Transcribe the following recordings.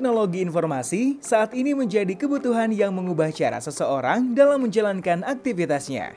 Teknologi informasi saat ini menjadi kebutuhan yang mengubah cara seseorang dalam menjalankan aktivitasnya.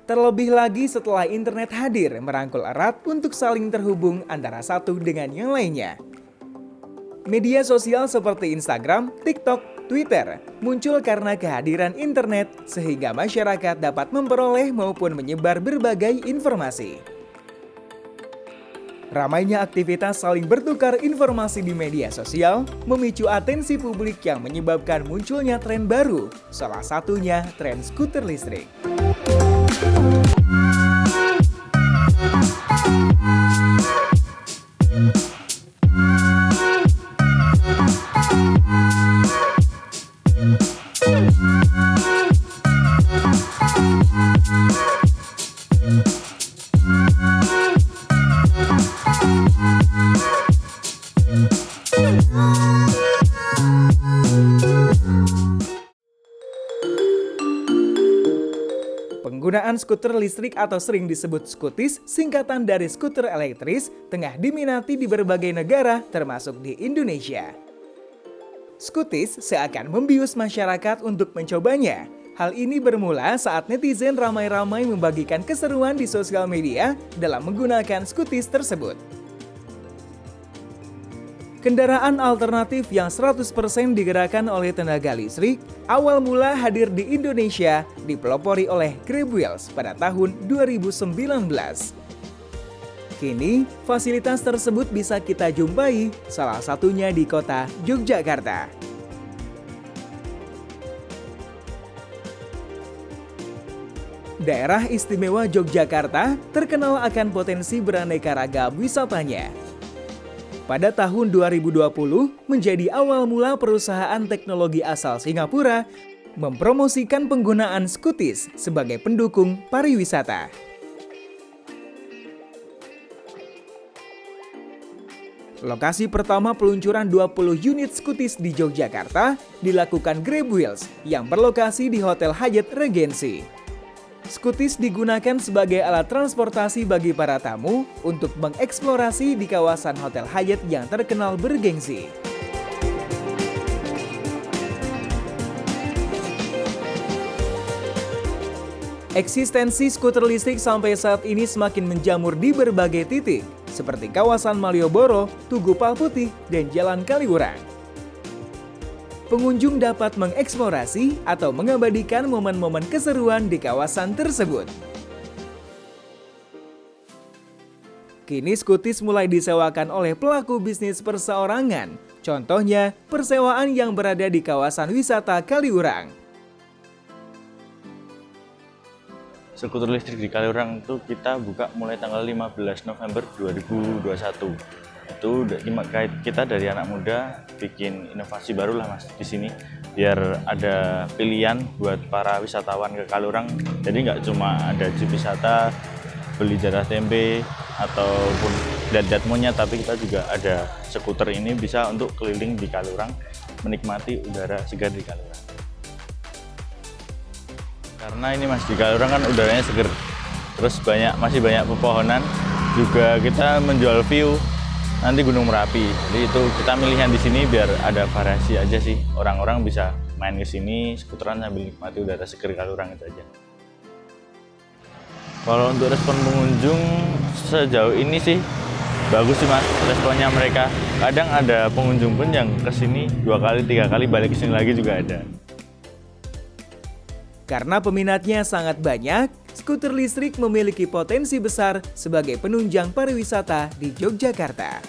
Terlebih lagi setelah internet hadir merangkul erat untuk saling terhubung antara satu dengan yang lainnya. Media sosial seperti Instagram, TikTok, Twitter muncul karena kehadiran internet sehingga masyarakat dapat memperoleh maupun menyebar berbagai informasi. Ramainya aktivitas saling bertukar informasi di media sosial memicu atensi publik yang menyebabkan munculnya tren baru, salah satunya tren skuter listrik. Penggunaan skuter listrik atau sering disebut skutis, singkatan dari skuter elektris, tengah diminati di berbagai negara termasuk di Indonesia. Skutis seakan membius masyarakat untuk mencobanya. Hal ini bermula saat netizen ramai-ramai membagikan keseruan di sosial media dalam menggunakan skutis tersebut. Kendaraan alternatif yang 100% digerakkan oleh tenaga listrik awal mula hadir di Indonesia dipelopori oleh Grab Wheels pada tahun 2019. Kini, fasilitas tersebut bisa kita jumpai, salah satunya di kota Yogyakarta. Daerah istimewa Yogyakarta terkenal akan potensi beraneka ragam wisatanya. Pada tahun 2020 menjadi awal mula perusahaan teknologi asal Singapura mempromosikan penggunaan skutis sebagai pendukung pariwisata. Lokasi pertama peluncuran 20 unit skutis di Yogyakarta dilakukan Grab Wheels yang berlokasi di Hotel Hyatt Regency. Skutis digunakan sebagai alat transportasi bagi para tamu untuk mengeksplorasi di kawasan Hotel Hyatt yang terkenal bergengsi. Eksistensi skuter listrik sampai saat ini semakin menjamur di berbagai titik, seperti kawasan Malioboro, Tugu Palputih, dan Jalan Kaliurang. Pengunjung dapat mengeksplorasi atau mengabadikan momen-momen keseruan di kawasan tersebut. Kini skutis mulai disewakan oleh pelaku bisnis perseorangan, contohnya persewaan yang berada di kawasan wisata Kaliurang. Skuter listrik di Kaliurang itu kita buka mulai tanggal 15 November 2021. Itu kita dari anak muda bikin inovasi baru lah mas di sini biar ada pilihan buat para wisatawan ke Kaliurang. Jadi nggak cuma ada jeep wisata, beli jatah tempe ataupun lihat-lihat monyet, tapi kita juga ada skuter ini bisa untuk keliling di Kaliurang menikmati udara segar di Kaliurang. Karena ini mas di Kaliurang kan udaranya seger, terus masih banyak pepohonan, juga kita menjual view nanti Gunung Merapi. Jadi itu kita milihan di sini biar ada variasi aja sih. Orang-orang bisa main ke sini skuteran sambil nikmati udara seger Kaliurang itu aja. Kalau untuk respon pengunjung sejauh ini sih bagus sih mas responnya mereka. Kadang ada pengunjung pun yang ke sini 2 kali 3 kali balik ke sini lagi juga ada. Karena peminatnya sangat banyak, skuter listrik memiliki potensi besar sebagai penunjang pariwisata di Yogyakarta.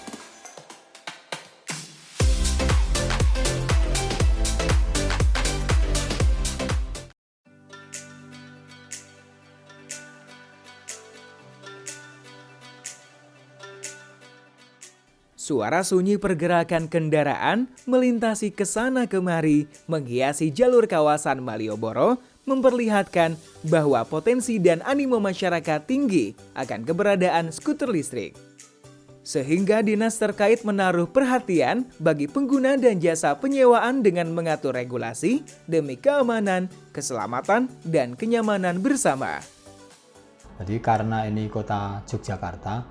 Suara sunyi pergerakan kendaraan melintasi kesana kemari menghiasi jalur kawasan Malioboro memperlihatkan bahwa potensi dan animo masyarakat tinggi akan keberadaan skuter listrik. Sehingga dinas terkait menaruh perhatian bagi pengguna dan jasa penyewaan dengan mengatur regulasi demi keamanan, keselamatan, dan kenyamanan bersama. Jadi karena ini kota Yogyakarta,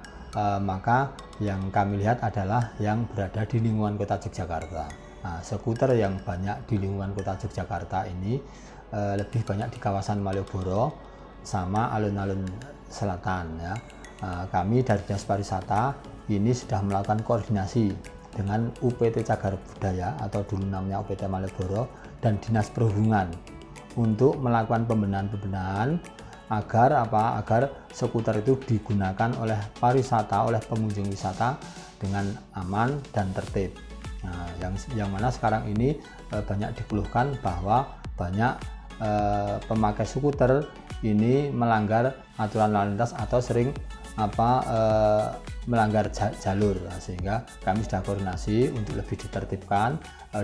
maka yang kami lihat adalah yang berada di lingkungan kota Yogyakarta. Nah, skuter yang banyak di lingkungan kota Yogyakarta ini lebih banyak di kawasan Malioboro sama alun-alun selatan ya. Kami dari Dinas Pariwisata ini sudah melakukan koordinasi dengan UPT Cagar Budaya atau dulu namanya UPT Malioboro dan Dinas Perhubungan untuk melakukan pembenahan agar skuter itu digunakan oleh pariwisata, oleh pengunjung wisata dengan aman dan tertib. Nah, yang mana sekarang ini banyak dikeluhkan bahwa banyak pemakai skuter ini melanggar aturan lalu lintas atau sering melanggar jalur, sehingga kami sudah koordinasi untuk lebih ditertibkan,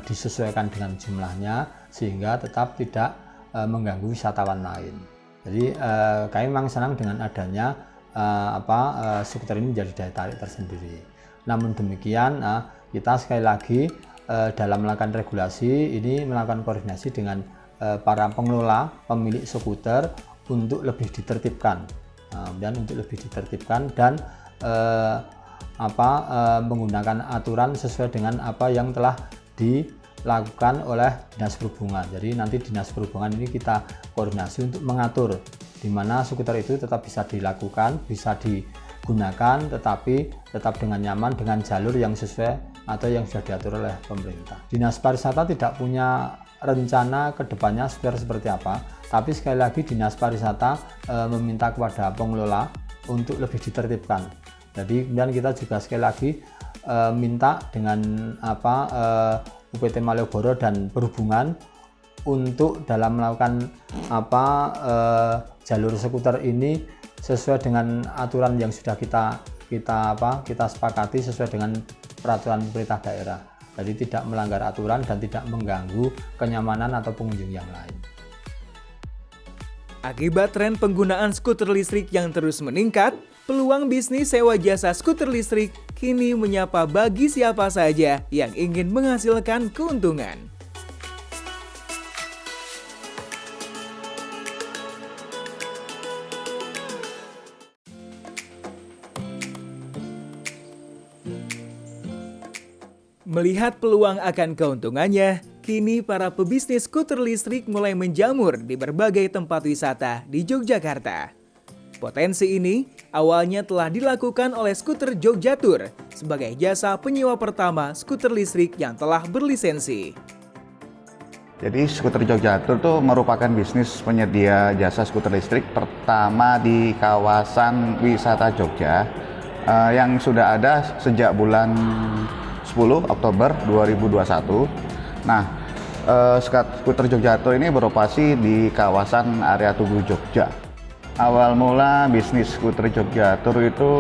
disesuaikan dengan jumlahnya sehingga tetap tidak mengganggu wisatawan lain. Jadi kami memang senang dengan adanya skuter ini menjadi daya tarik tersendiri. Namun demikian kita sekali lagi dalam melakukan regulasi ini melakukan koordinasi dengan para pengelola pemilik skuter untuk lebih ditertibkan dan menggunakan aturan sesuai dengan apa yang telah dilakukan oleh Dinas Perhubungan. Jadi nanti Dinas Perhubungan ini kita koordinasi untuk mengatur di mana skuter itu tetap bisa dilakukan, bisa digunakan, tetapi tetap dengan nyaman dengan jalur yang sesuai atau yang sudah diatur oleh pemerintah. Dinas Pariwisata tidak punya rencana kedepannya seperti apa, tapi sekali lagi Dinas Pariwisata meminta kepada pengelola untuk lebih ditertibkan. Jadi kemudian kita juga sekali lagi minta dengan UPT Malioboro dan Perhubungan untuk dalam melakukan jalur skuter ini sesuai dengan aturan yang sudah kita sepakati sesuai dengan peraturan pemerintah daerah. Jadi tidak melanggar aturan dan tidak mengganggu kenyamanan atau pengunjung yang lain. Akibat tren penggunaan skuter listrik yang terus meningkat, peluang bisnis sewa jasa skuter listrik kini menyapa bagi siapa saja yang ingin menghasilkan keuntungan. Melihat peluang akan keuntungannya, kini para pebisnis skuter listrik mulai menjamur di berbagai tempat wisata di Yogyakarta. Potensi ini awalnya telah dilakukan oleh Skuter Jogjatur sebagai jasa penyewa pertama skuter listrik yang telah berlisensi. Jadi Skuter Jogjatur itu merupakan bisnis penyedia jasa skuter listrik pertama di kawasan wisata Jogja yang sudah ada sejak bulan 10 Oktober 2021. Nah, Skuter Jogjatur ini beroperasi di kawasan area Tugu Jogja. Awal mula bisnis Skuter Jogjatur itu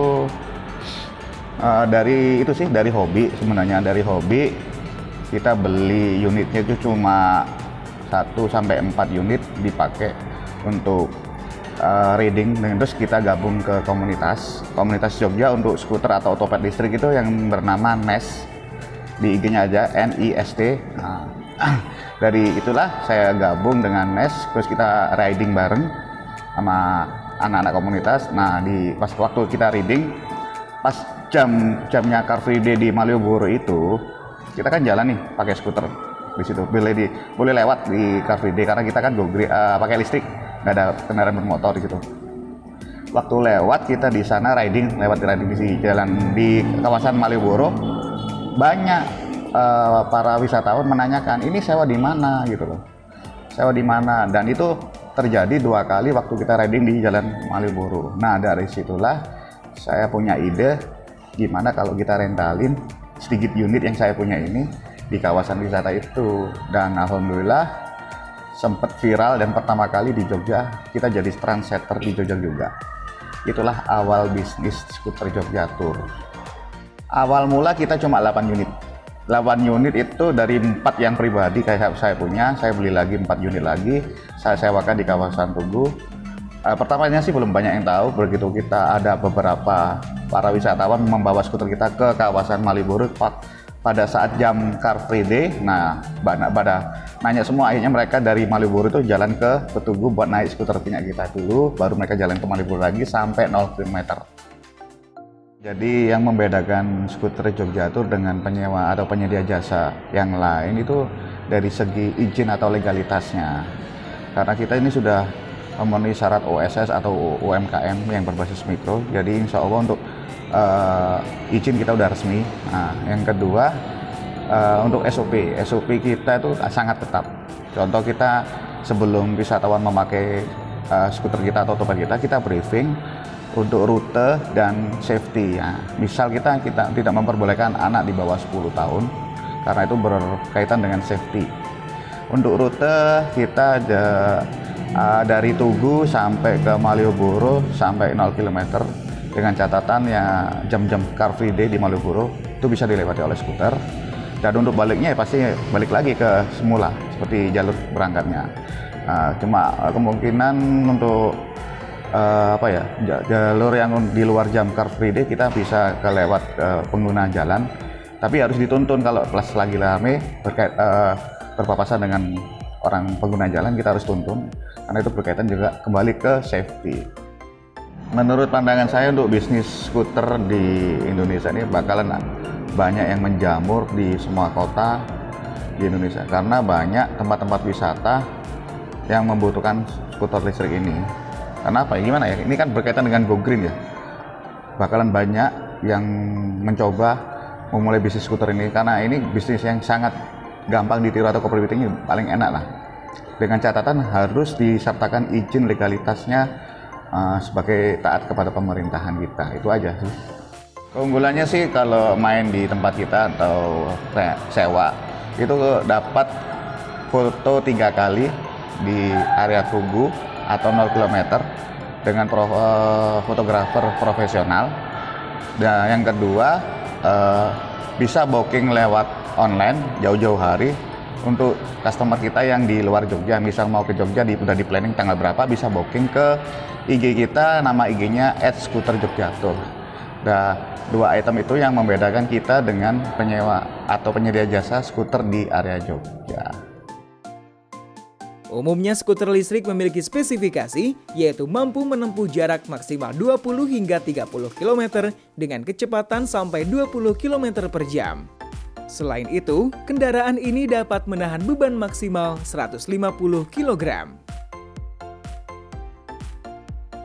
dari hobi sebenarnya, dari hobi. Kita beli unitnya itu cuma 1-4 unit dipakai untuk riding, dan terus kita gabung ke komunitas Jogja untuk skuter atau otopet listrik itu yang bernama NEST. Di IG-nya aja NIST. Nah, dari itulah saya gabung dengan NEST, terus kita riding bareng sama anak-anak komunitas. Nah, pas waktu kita riding, pas jamnya Car Free Day di Malioboro itu, kita kan jalan nih pakai skuter di situ. Boleh lewat di Car Free Day karena kita kan pakai listrik, nggak ada kendaraan bermotor di situ. Waktu lewat kita di sana riding di jalan di kawasan Malioboro, banyak para wisatawan menanyakan ini sewa di mana gitu loh, sewa di mana, dan itu terjadi 2 kali waktu kita riding di jalan Malioboro. Nah, dari situlah saya punya ide gimana kalau kita rentalin sedikit unit yang saya punya ini di kawasan wisata itu, dan alhamdulillah sempat viral dan pertama kali di Jogja kita jadi trendsetter di Jogja juga. Itulah awal bisnis Skuter Jogjatur. Awal mula kita cuma 8 unit. 8 unit itu dari 4 yang pribadi kayak saya punya, saya beli lagi 4 unit lagi, saya sewakan di kawasan Tugu. Pertamanya sih belum banyak yang tahu, begitu kita ada beberapa para wisatawan membawa skuter kita ke kawasan Malioboro pada saat jam Car Free Day. Nah, pada nanya semua, akhirnya mereka dari Malioboro itu jalan ke Tugu buat naik skuter punya kita dulu, baru mereka jalan ke Malioboro lagi sampai 0 km. Jadi yang membedakan skuter Jogja Tour dengan penyewa atau penyedia jasa yang lain itu dari segi izin atau legalitasnya. Karena kita ini sudah memenuhi syarat OSS atau UMKM yang berbasis mikro, jadi insya Allah untuk izin kita udah resmi. Nah, yang kedua untuk SOP kita itu sangat ketat. Contoh kita sebelum wisatawan memakai skuter kita atau otopet kita briefing untuk rute dan safety. Ya. Misal kita tidak memperbolehkan anak di bawah 10 tahun karena itu berkaitan dengan safety. Untuk rute kita dari Tugu sampai ke Malioboro sampai 0 km dengan catatan ya jam-jam Car Free Day di Malioboro itu bisa dilewati oleh skuter. Dan untuk baliknya ya pasti balik lagi ke semula seperti jalur berangkatnya. Cuma kemungkinan untuk jalur yang di luar jam Car Free Day kita bisa kelewat pengguna jalan, tapi harus dituntun kalau pas lagi rame berpapasan dengan orang pengguna jalan, kita harus tuntun karena itu berkaitan juga kembali ke safety. Menurut pandangan saya untuk bisnis skuter di Indonesia ini bakalan banyak yang menjamur di semua kota di Indonesia karena banyak tempat-tempat wisata yang membutuhkan skuter listrik ini. Kenapa? Gimana ya? Ini kan berkaitan dengan go green ya. Bakalan banyak yang mencoba memulai bisnis skuter ini karena ini bisnis yang sangat gampang ditiru atau copywriting paling enak lah. Dengan catatan harus disertakan izin legalitasnya sebagai taat kepada pemerintahan kita. Itu aja sih. Keunggulannya sih kalau main di tempat kita atau sewa itu dapat foto 3 kali di area Tugu atau 0 km dengan fotografer profesional. Dan yang kedua bisa booking lewat online jauh-jauh hari untuk customer kita yang di luar Jogja. Misal mau ke Jogja udah di planning tanggal berapa, bisa booking ke IG kita, nama IG-nya @skuterjogjatur. Nah, 2 item itu yang membedakan kita dengan penyewa atau penyedia jasa skuter di area Jogja. Umumnya skuter listrik memiliki spesifikasi yaitu mampu menempuh jarak maksimal 20 hingga 30 km dengan kecepatan sampai 20 km per jam. Selain itu, kendaraan ini dapat menahan beban maksimal 150 kg.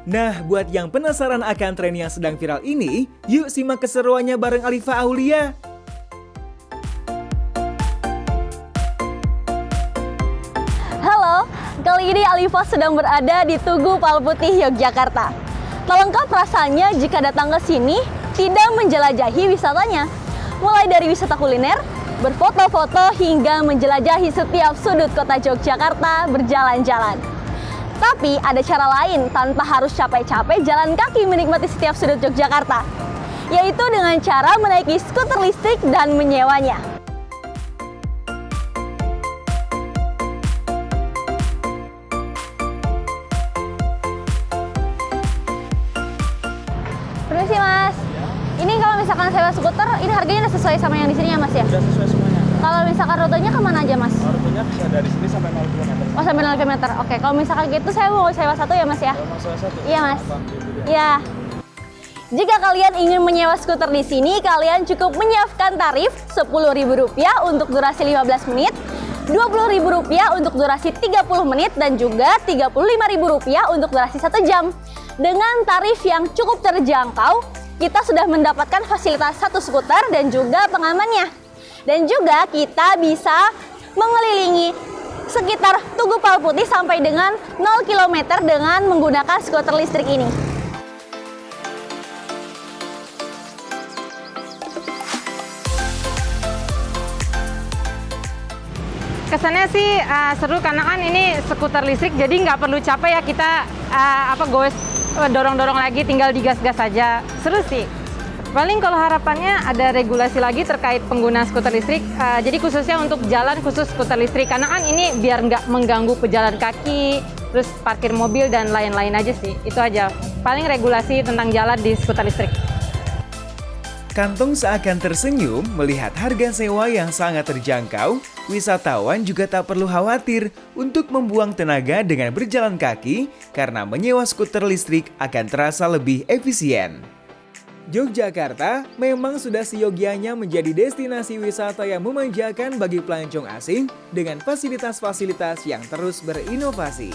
Nah, buat yang penasaran akan tren yang sedang viral ini, yuk simak keseruannya bareng Alifa Aulia. Halo, kali ini Alifa sedang berada di Tugu Palputih, Yogyakarta. Tak lengkap rasanya jika datang ke sini tidak menjelajahi wisatanya. Mulai dari wisata kuliner, berfoto-foto hingga menjelajahi setiap sudut kota Yogyakarta berjalan-jalan. Tapi ada cara lain tanpa harus capek-capek jalan kaki menikmati setiap sudut Yogyakarta, yaitu dengan cara menaiki skuter listrik dan menyewanya. Permisi Mas, ini kalau misalkan sewa skuter, ini harganya udah sesuai sama yang di sini ya Mas ya? Sudah sesuai semuanya. Kalau misalkan rutenya kemana aja Mas? Rutenya bisa dari sini sampai 0 km. Oh sampai 0 km, oke. Kalau misalkan gitu saya mau sewa satu ya Mas ya? Kalau mau sewa satu? Iya Mas. Iya. Jika kalian ingin menyewa skuter di sini, kalian cukup menyiapkan tarif Rp10.000 untuk durasi 15 menit, Rp20.000 untuk durasi 30 menit, dan juga Rp35.000 untuk durasi 1 jam. Dengan tarif yang cukup terjangkau, kita sudah mendapatkan fasilitas satu skuter dan juga pengamannya. Dan juga kita bisa mengelilingi sekitar Tugu Palputih sampai dengan 0 km dengan menggunakan skuter listrik ini. Kesannya sih seru karena kan ini skuter listrik, jadi nggak perlu capek ya kita goes dorong-dorong lagi, tinggal digas-gas saja. Seru sih. Paling kalau harapannya ada regulasi lagi terkait pengguna skuter listrik, jadi khususnya untuk jalan khusus skuter listrik, karena kan ini biar nggak mengganggu pejalan kaki, terus parkir mobil dan lain-lain aja sih, itu aja. Paling regulasi tentang jalan di skuter listrik. Kantong seakan tersenyum melihat harga sewa yang sangat terjangkau, wisatawan juga tak perlu khawatir untuk membuang tenaga dengan berjalan kaki karena menyewa skuter listrik akan terasa lebih efisien. Yogyakarta memang sudah seyogianya menjadi destinasi wisata yang memanjakan bagi pelancong asing dengan fasilitas-fasilitas yang terus berinovasi.